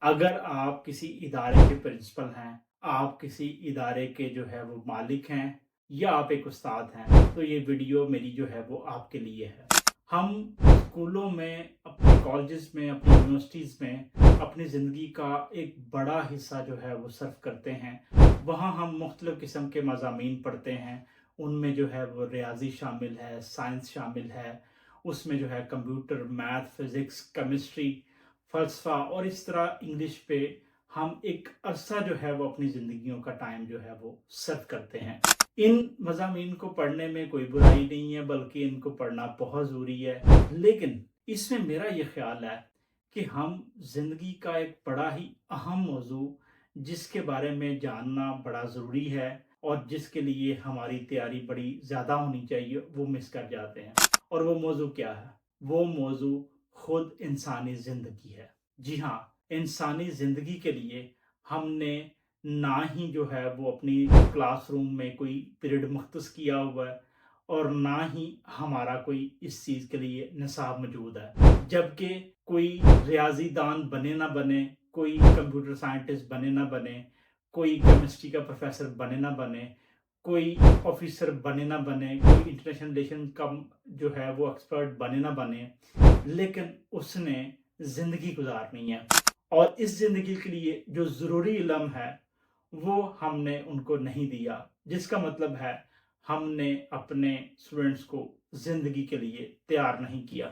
अगर आप किसी इदारे के प्रिंसिपल हैं, आप किसी इदारे के जो है वो मालिक हैं या आप एक उस्ताद हैं, तो ये वीडियो मेरी जो है वो आपके लिए है। हम स्कूलों में, अपने कॉलेजेस में, अपनी यूनिवर्सिटीज़ में अपनी ज़िंदगी का एक बड़ा हिस्सा जो है वो सर्व करते हैं। वहाँ हम मुख्तलिफ़ किस्म के मज़ामीन पढ़ते हैं। उनमें जो है वो रियाज़ी शामिल है, साइंस शामिल है, उसमें जो है कंप्यूटर, मैथ, फ़िज़िक्स, केमिस्ट्री, फ़लसफ़ा और इस तरह इंग्लिश पे हम एक अरसा जो है वो अपनी ज़िंदगियों का टाइम जो है वो सर्व करते हैं। इन मज़ामीन को पढ़ने में कोई बुराई नहीं है, बल्कि इनको पढ़ना बहुत ज़रूरी है। लेकिन इसमें मेरा ये ख़्याल है कि हम ज़िंदगी का एक बड़ा ही अहम मौज़ू जिसके बारे में जानना बड़ा ज़रूरी है और जिसके लिए हमारी तैयारी बड़ी ज़्यादा होनी चाहिए, वो मिस कर जाते हैं। और वो मौज़ू क्या है? वो मौज़ू खुद इंसानी ज़िंदगी है। जी हाँ, इंसानी ज़िंदगी के लिए हमने ना ही जो है वो अपनी क्लासरूम में कोई पीरियड मुख्तस किया हुआ है और ना ही हमारा कोई इस चीज़ के लिए निसाब मौजूद है। जबकि कोई रियाज़ीदान बने ना बने, कोई कंप्यूटर साइंटिस्ट बने ना बने, कोई केमिस्ट्री का प्रोफ़ेसर बने ना बने, कोई ऑफ़िसर बने ना बने, कोई इंटरनेशनल रिलेशन का जो है वो एक्सपर्ट बने ना बने, लेकिन उसने ज़िंदगी गुज़ारनी है और इस ज़िंदगी के लिए जो ज़रूरी इल्म है, वो हमने उनको नहीं दिया। जिसका मतलब है हमने अपने स्टूडेंट्स को ज़िंदगी के लिए तैयार नहीं किया।